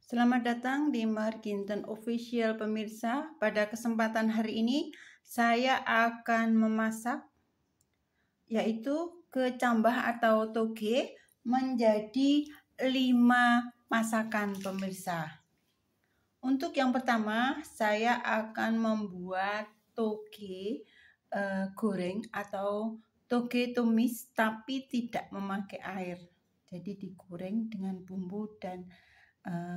Selamat datang di Marginten Official pemirsa. Pada kesempatan hari ini saya akan memasak yaitu kecambah atau toge menjadi 5 masakan pemirsa. Untuk yang pertama saya akan membuat toge goreng atau toge tumis tapi tidak memakai air. Jadi digoreng dengan bumbu dan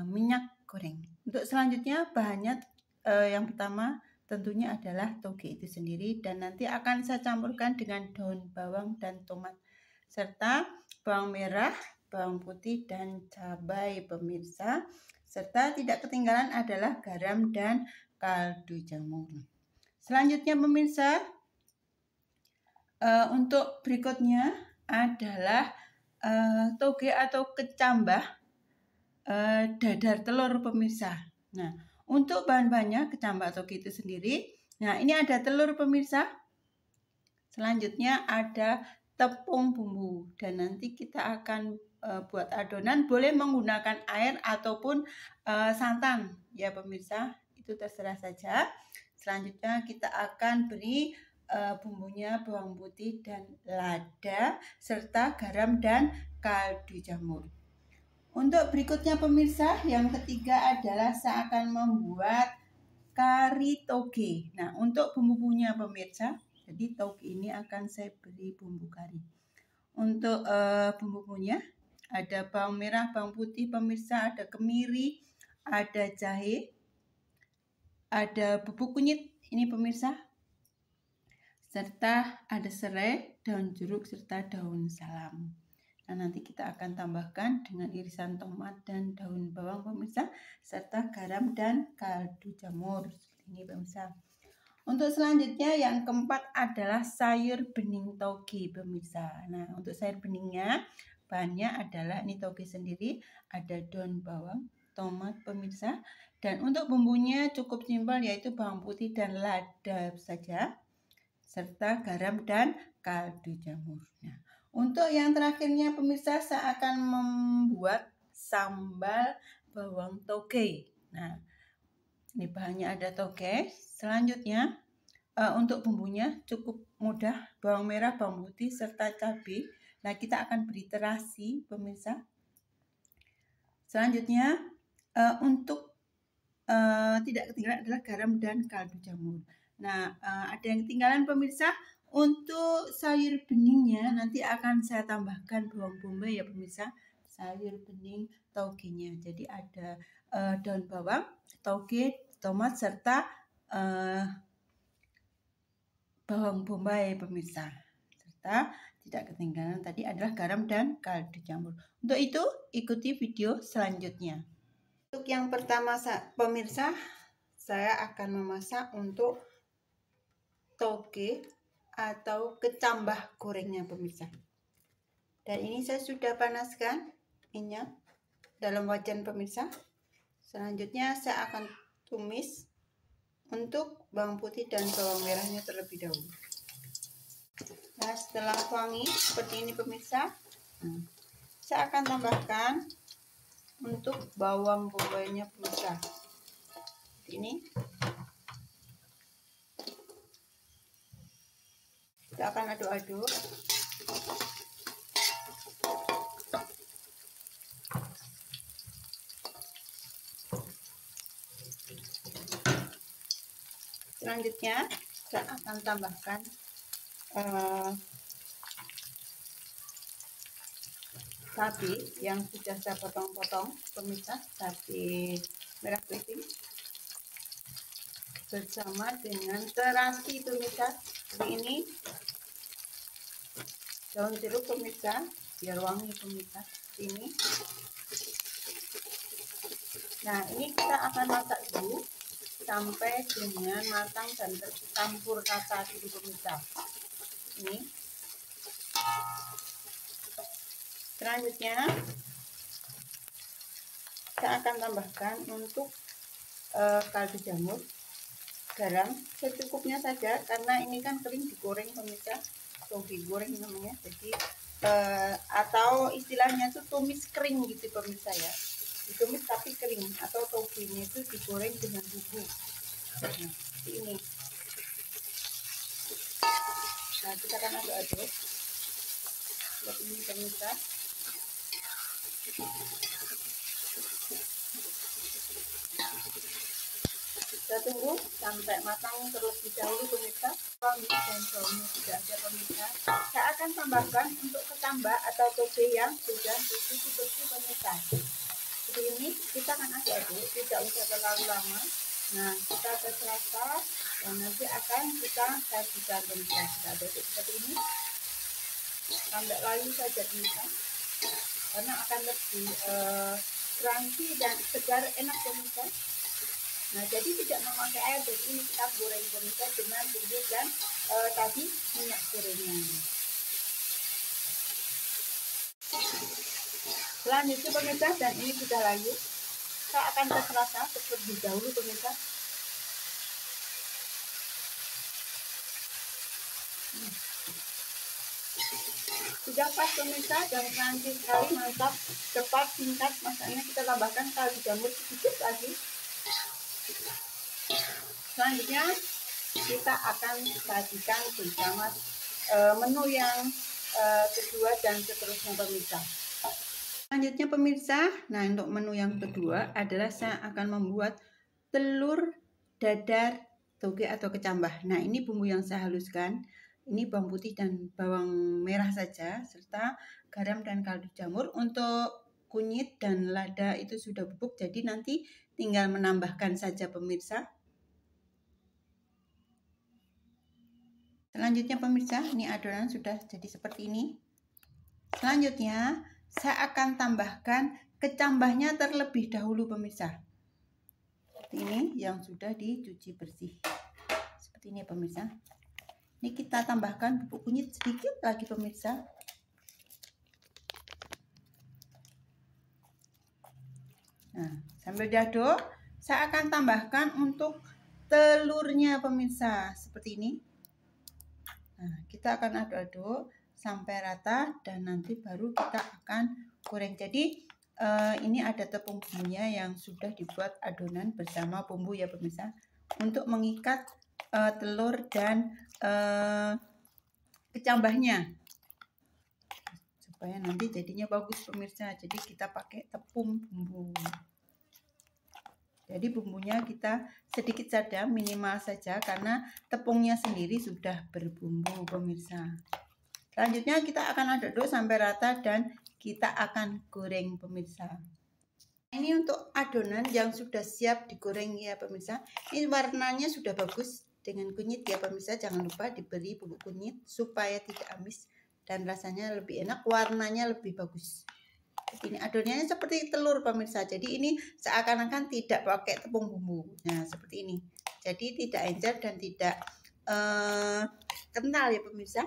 minyak goreng. Untuk selanjutnya bahannya yang pertama tentunya adalah toge itu sendiri dan nanti akan saya campurkan dengan daun bawang dan tomat serta bawang merah, bawang putih dan cabai pemirsa, serta tidak ketinggalan adalah garam dan kaldu jamur. Selanjutnya pemirsa, untuk berikutnya adalah toge atau kecambah dadar telur pemirsa. Nah, untuk bahan-bahannya kecambah toge itu sendiri. Nah, ini ada telur pemirsa. Selanjutnya ada tepung bumbu dan nanti kita akan buat adonan, boleh menggunakan air ataupun santan ya pemirsa, itu terserah saja. Selanjutnya kita akan beri bumbunya bawang putih dan lada serta garam dan kaldu jamur. Untuk berikutnya pemirsa, yang ketiga adalah saya akan membuat kari toge. Nah, untuk bumbunya pemirsa, jadi toge ini akan saya beri bumbu kari. Untuk bumbunya ada bawang merah, bawang putih pemirsa, ada kemiri, ada jahe, ada bubuk kunyit ini pemirsa, serta ada serai, daun jeruk serta daun salam. Nah, nanti kita akan tambahkan dengan irisan tomat dan daun bawang pemirsa, serta garam dan kaldu jamur. Seperti ini pemirsa. Untuk selanjutnya yang keempat adalah sayur bening toge pemirsa. Nah, untuk sayur beningnya bahannya adalah ini toge sendiri, ada daun bawang, tomat pemirsa, dan untuk bumbunya cukup simpel yaitu bawang putih dan lada saja, serta garam dan kaldu jamur. Nah, untuk yang terakhirnya pemirsa, saya akan membuat sambal bawang toge. Nah, ini bahannya ada toge. Selanjutnya untuk bumbunya cukup mudah, bawang merah, bawang putih serta cabai. Nah, kita akan beri terasi pemirsa. Selanjutnya untuk tidak ketinggalan adalah garam dan kaldu jamur. Nah, ada yang ketinggalan pemirsa. Untuk sayur beningnya nanti akan saya tambahkan bawang bombay ya pemirsa, sayur bening togenya. Jadi ada daun bawang, toge, tomat serta bawang bombay pemirsa. Serta tidak ketinggalan tadi adalah garam dan kaldu jamur. Untuk itu ikuti video selanjutnya. Untuk yang pertama pemirsa, saya akan memasak untuk toge atau kecambah gorengnya pemirsa. Dan ini saya sudah panaskan minyak dalam wajan pemirsa. Selanjutnya saya akan tumis untuk bawang putih dan bawang merahnya terlebih dahulu. Nah, setelah wangi seperti ini pemirsa, saya akan tambahkan untuk bawang bombaynya pemirsa. Ini kita akan aduk-aduk. Selanjutnya saya akan tambahkan cabai yang sudah saya potong-potong pemirsa, cabai merah keriting bersama dengan terasi pemirsa. Seperti ini, daun jeruk pemirsa biar wangi pemirsa. Ini. Nah, ini kita akan masak dulu sampai dengan matang dan tercampur rata dulu pemirsa. Ini. Selanjutnya saya akan tambahkan untuk kaldu jamur, garam secukupnya saja karena ini kan kering digoreng pemirsa, toge goreng namanya. Jadi atau istilahnya itu tumis kering gitu pemirsa ya. ditumis tapi kering, atau togenya itu digoreng dengan bumbu. Nah, seperti ini. Nah, kita akan aduk-aduk seperti ini pemirsa. Kita tunggu sampai matang terlebih dahulu pemirsa. Wangi dan baunya sudah ada pemirsa. Saya akan tambahkan untuk kecambah atau toge yang sudah dicuci bersih pemirsa. Seperti ini kita akan aduk-aduk, tidak usah terlalu lama. Nah, kita tes rasa dan nanti akan kita sajikan pemirsa. Kita aduk seperti ini sampai layu saja pemirsa, karena akan lebih crunchy dan segar, enak pemirsa. Nah, jadi tidak memakai air, jadi ini kita goreng pemirsa dengan bumbu dan tadi minyak gorengnya. Selanjutnya pemirsa, dan ini sudah layu, saya akan tes rasa terlebih dahulu pemirsa. Sudah pas pemirsa dan crunchy sekali, mantap, cepat, singkat masaknya. Kita tambahkan kaldu jamur sedikit lagi. Selanjutnya kita akan sajikan bersama menu yang kedua dan seterusnya pemirsa. Selanjutnya pemirsa, nah untuk menu yang kedua adalah saya akan membuat telur dadar toge atau kecambah. Nah, ini bumbu yang saya haluskan. Ini bawang putih dan bawang merah saja, serta garam dan kaldu jamur. Untuk kunyit dan lada itu sudah bubuk, jadi nanti tinggal menambahkan saja pemirsa. Selanjutnya pemirsa, ini adonan sudah jadi seperti ini. Selanjutnya saya akan tambahkan kecambahnya terlebih dahulu pemirsa. Seperti ini yang sudah dicuci bersih. Seperti ini pemirsa. Ini kita tambahkan bubuk kunyit sedikit lagi pemirsa. Nah, sambil diaduk, saya akan tambahkan untuk telurnya pemirsa. Seperti ini. Nah, kita akan aduk-aduk sampai rata dan nanti baru kita akan goreng. Jadi ini ada tepung bumbunya yang sudah dibuat adonan bersama bumbu ya pemirsa, untuk mengikat telur dan kecambahnya supaya nanti jadinya bagus pemirsa. Jadi kita pakai tepung bumbu. Jadi bumbunya kita sedikit saja, minimal saja, karena tepungnya sendiri sudah berbumbu pemirsa. Selanjutnya kita akan aduk sampai rata dan kita akan goreng pemirsa. Ini untuk adonan yang sudah siap digoreng ya pemirsa. Ini warnanya sudah bagus dengan kunyit ya pemirsa. Jangan lupa diberi bubuk kunyit supaya tidak amis dan rasanya lebih enak, warnanya lebih bagus. Ini adonannya seperti telur pemirsa. Jadi ini seakan-akan tidak pakai tepung bumbu. Nah, seperti ini. Jadi tidak encer dan tidak kental ya pemirsa.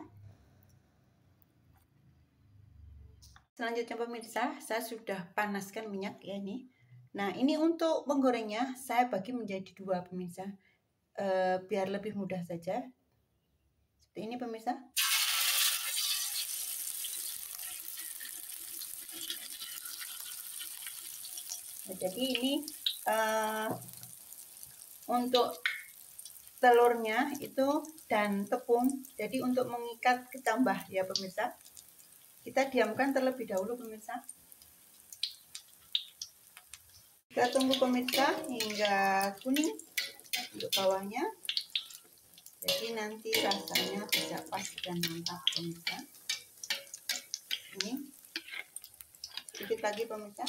Selanjutnya pemirsa, saya sudah panaskan minyak ya ini. Nah, ini untuk menggorengnya saya bagi menjadi dua pemirsa, biar lebih mudah saja. Seperti ini pemirsa. Nah, jadi ini untuk telurnya itu dan tepung. Jadi untuk mengikat kecambah ya pemirsa. Kita diamkan terlebih dahulu pemirsa. Kita tunggu pemirsa hingga kuning untuk bawahnya. Jadi nanti rasanya bisa pas dan mantap pemirsa. Ini sedikit lagi pemirsa.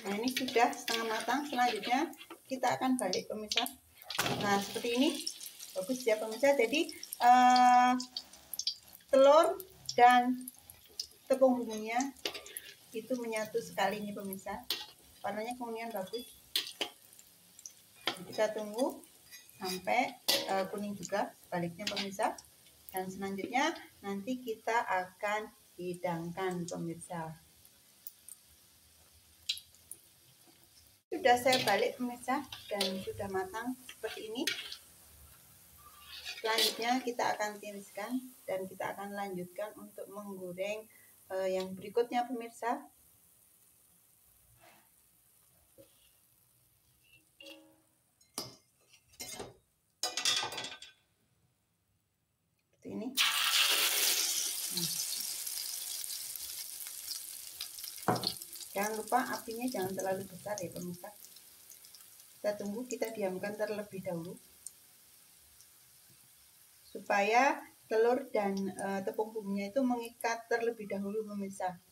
Nah, ini sudah setengah matang. Selanjutnya kita akan balik pemirsa. Nah, seperti ini. Bagus ya pemirsa. Jadi telur dan tepung bumbunya itu menyatu sekali nih pemirsa. Warnanya kemudian bagus. Kita tunggu sampai kuning juga sebaliknya pemirsa. Dan selanjutnya nanti kita akan hidangkan pemirsa. sudah saya balik pemirsa dan sudah matang seperti ini. Selanjutnya kita akan tiriskan dan kita akan lanjutkan untuk menggoreng yang berikutnya pemirsa. Seperti ini. Jangan lupa apinya jangan terlalu besar ya pemirsa. Kita tunggu, kita diamkan terlebih dahulu supaya telur dan tepung bumbunya itu mengikat terlebih dahulu pemirsa.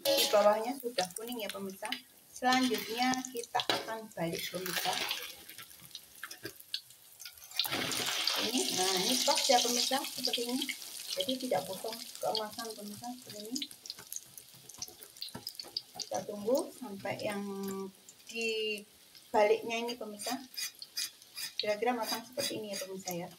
Di bawahnya sudah kuning ya pemirsa. Selanjutnya kita akan balik pemirsa. Ini pas ya pemirsa, seperti ini. Jadi tidak potong keemasan pemirsa, seperti ini. Kita tunggu sampai yang di baliknya ini pemirsa kira-kira matang seperti ini ya pemirsa ya.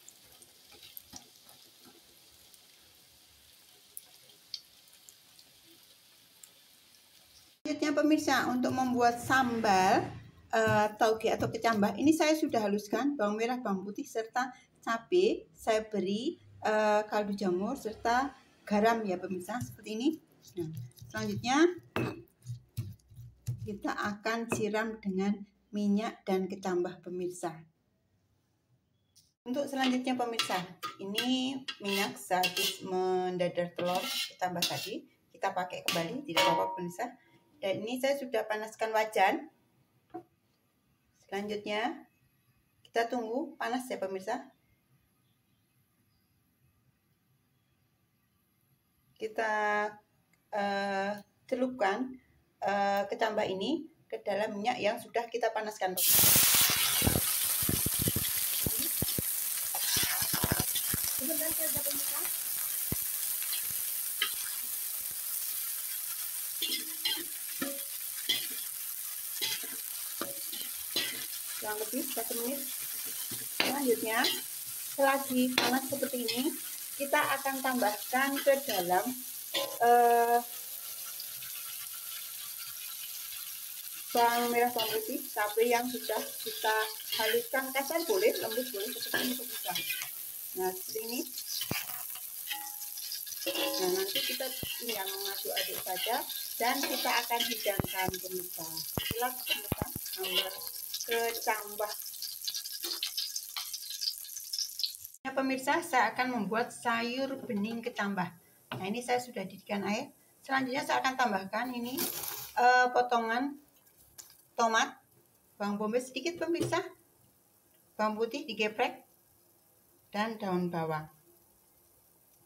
Selanjutnya pemirsa, untuk membuat sambal tauge atau kecambah, ini saya sudah haluskan bawang merah, bawang putih serta cabai. Saya beri kaldu jamur serta garam ya pemirsa, seperti ini. Nah, selanjutnya kita akan siram dengan minyak dan kecambah pemirsa. Untuk selanjutnya pemirsa, ini minyak sehabis mendadar telur ditambah tadi, kita pakai kembali, tidak apa-apa pemirsa. Dan ini saya sudah panaskan wajan. Selanjutnya kita tunggu panas ya pemirsa. Kita celupkan kecambah ini ke dalam minyak yang sudah kita panaskan pemirsa. Sebentar saja pemirsa. Kurang lebih 1 menit. Selanjutnya, selagi panas seperti ini, kita akan tambahkan ke dalam bawang merah, bawang putih, cabai yang sudah kita haluskan, kasar boleh, lembut boleh, seperti ini pemirsa. Nah, seperti ini. Nah, nanti kita tinggal mengaduk-aduk saja dan kita akan hidangkan pemirsa. Inilah pemirsa sambal kecambah. Nah pemirsa, saya akan membuat sayur bening kecambah. Nah ini saya sudah didihkan air. Selanjutnya saya akan tambahkan ini potongan tomat, bawang bombay sedikit pemirsa, bawang putih digeprek, dan daun bawang.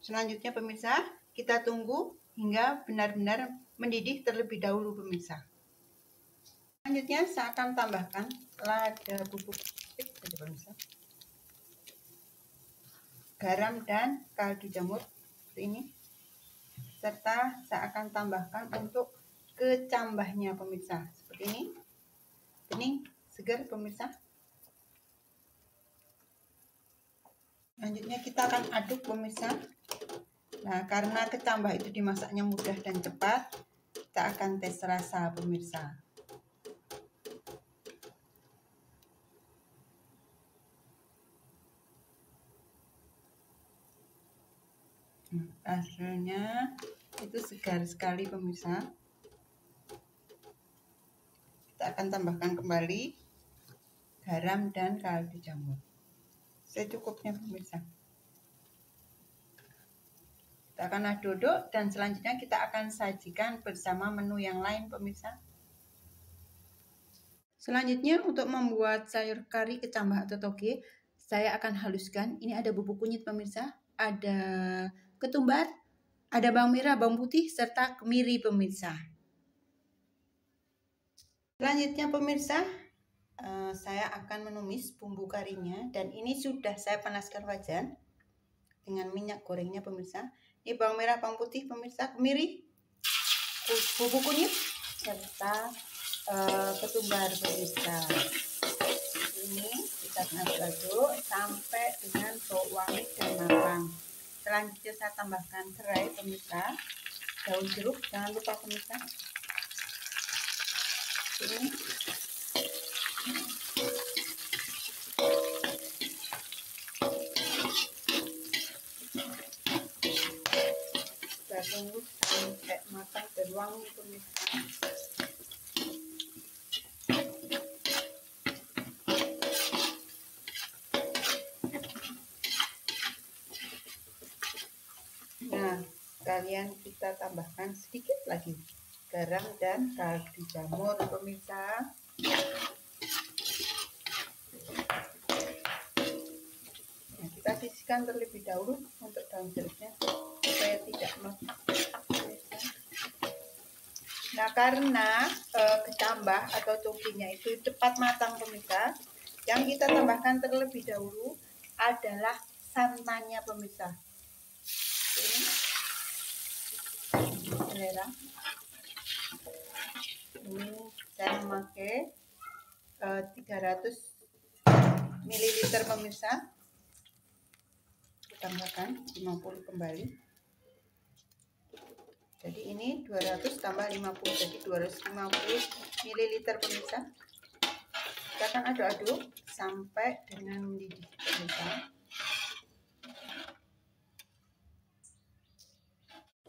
Selanjutnya pemirsa, kita tunggu hingga benar-benar mendidih terlebih dahulu pemirsa. Selanjutnya saya akan tambahkan lada bubuk sedikit saja pemirsa, garam dan kaldu jamur seperti ini, serta saya akan tambahkan untuk kecambahnya pemirsa seperti ini, bening segar pemirsa. Selanjutnya kita akan aduk pemirsa. Nah karena kecambah itu dimasaknya mudah dan cepat, kita akan tes rasa pemirsa. Rasanya itu segar sekali pemirsa. Kita akan tambahkan kembali garam dan kaldu jamur secukupnya pemirsa. Kita akan aduk-aduk dan selanjutnya kita akan sajikan bersama menu yang lain pemirsa. Selanjutnya untuk membuat sayur kari kecambah atau toge, saya akan haluskan. Ini ada bubuk kunyit pemirsa, ada ketumbar, ada bawang merah, bawang putih, serta kemiri pemirsa. Selanjutnya pemirsa, saya akan menumis bumbu karinya dan ini sudah saya panaskan wajan dengan minyak gorengnya pemirsa. Ini bawang merah, bawang putih pemirsa, kemiri, bubuk kunyit, serta ketumbar pemirsa. Ini kita aduk sampai dengan bau wangi dan matang. Selanjutnya saya tambahkan serai pemirsa. daun jeruk, jangan lupa pemirsa. Ini kita tunggu sampai matang dan wangi pemirsa. Nah, sekalian kita tambahkan sedikit lagi garam dan kaldu jamur pemirsa. Nah, kita sisihkan terlebih dahulu untuk daun jeruknya supaya tidak melekat. Nah, karena kecambah atau toginya itu cepat matang pemirsa, yang kita tambahkan terlebih dahulu adalah santannya pemirsa. Ini selera. Ini saya memakai 300 ml pemirsa. Tambahkan 50 kembali. Jadi ini 200 tambah 50, jadi 250 ml pemirsa. Kita akan aduk-aduk sampai dengan mendidih pemirsa.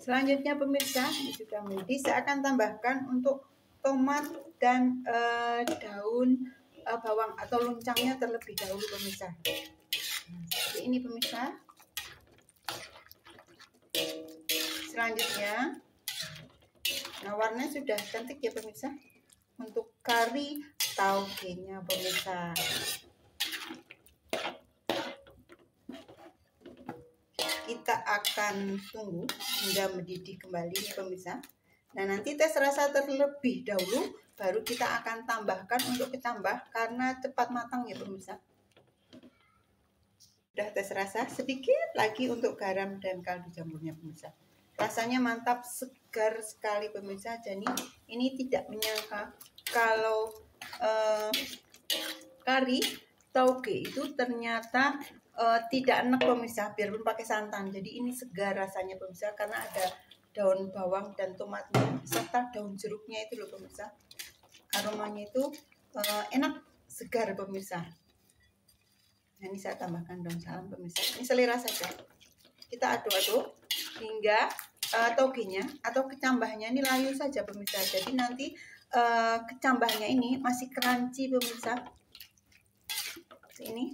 Selanjutnya pemirsa, ini sudah mendidih, saya akan tambahkan untuk tomat dan daun bawang atau luncangnya terlebih dahulu pemirsa. Seperti ini pemirsa. Selanjutnya, nah warnanya sudah cantik ya pemirsa. Untuk kari tauge-nya pemirsa. Kita akan tunggu hingga mendidih kembali nih pemirsa. Nah, nanti tes rasa terlebih dahulu, baru kita akan tambahkan untuk kecambah karena cepat matang ya pemirsa. Sudah tes rasa, sedikit lagi untuk garam dan kaldu jamurnya pemirsa. Rasanya mantap, segar sekali pemirsa. Jadi ini tidak menyangka kalau kari tauge itu ternyata tidak enak pemirsa, biarpun pakai santan. Jadi ini segar rasanya pemirsa karena ada daun bawang dan tomatnya serta daun jeruknya itu loh pemirsa. Aromanya itu enak, segar pemirsa. Nah, ini saya tambahkan daun salam pemirsa. Ini selera saja. Kita aduk-aduk hingga togenya atau kecambahnya ini layu saja pemirsa. Jadi nanti kecambahnya ini masih crunchy pemirsa. Ini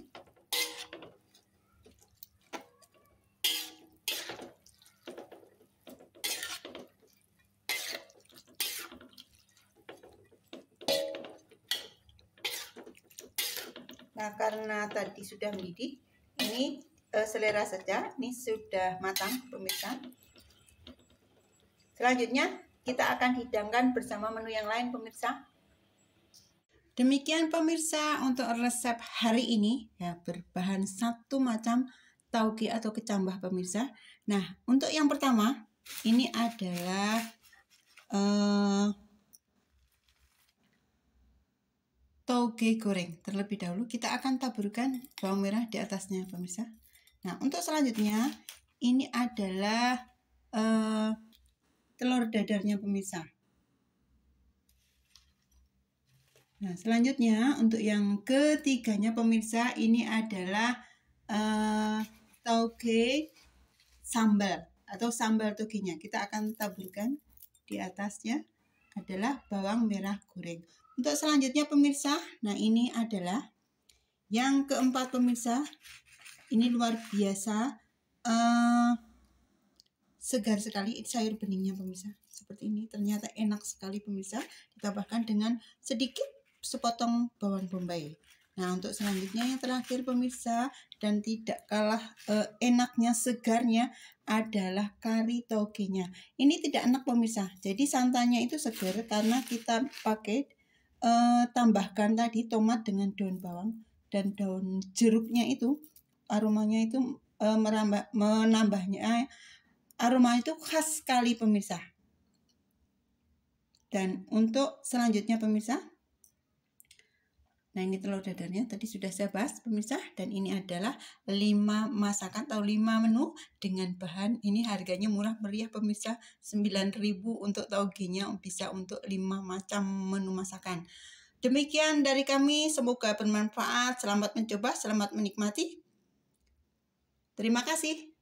nah, karena tadi sudah mendidih, ini selera saja, ini sudah matang pemirsa. Selanjutnya kita akan hidangkan bersama menu yang lain pemirsa. Demikian pemirsa untuk resep hari ini ya, berbahan satu macam tauge atau kecambah pemirsa. Nah, untuk yang pertama ini adalah tauge goreng. Terlebih dahulu kita akan taburkan bawang merah di atasnya pemirsa. Nah, untuk selanjutnya ini adalah telur dadarnya pemirsa. Nah, selanjutnya untuk yang ketiganya pemirsa ini adalah tauge sambal atau sambal togenya. Kita akan taburkan di atasnya adalah bawang merah goreng. Untuk selanjutnya pemirsa, nah ini adalah yang keempat pemirsa. Ini luar biasa segar sekali sayur beningnya pemirsa. Seperti ini, ternyata enak sekali pemirsa. Ditambahkan dengan sedikit sepotong bawang bombay. Nah, untuk selanjutnya yang terakhir pemirsa dan tidak kalah enaknya segarnya adalah kari togenya. Ini tidak enak pemirsa. Jadi santannya itu segar karena kita pakai tambahkan tadi tomat dengan daun bawang dan daun jeruknya itu aromanya itu menambahnya aroma itu khas sekali pemirsa. Dan untuk selanjutnya pemirsa, Nah, ini telur dadarnya tadi sudah saya bahas pemirsa, dan ini adalah 5 masakan atau 5 menu dengan bahan ini harganya murah meriah pemirsa, 9.000 untuk tauge-nya bisa untuk 5 macam menu masakan. Demikian dari kami, semoga bermanfaat. Selamat mencoba, selamat menikmati. Terima kasih.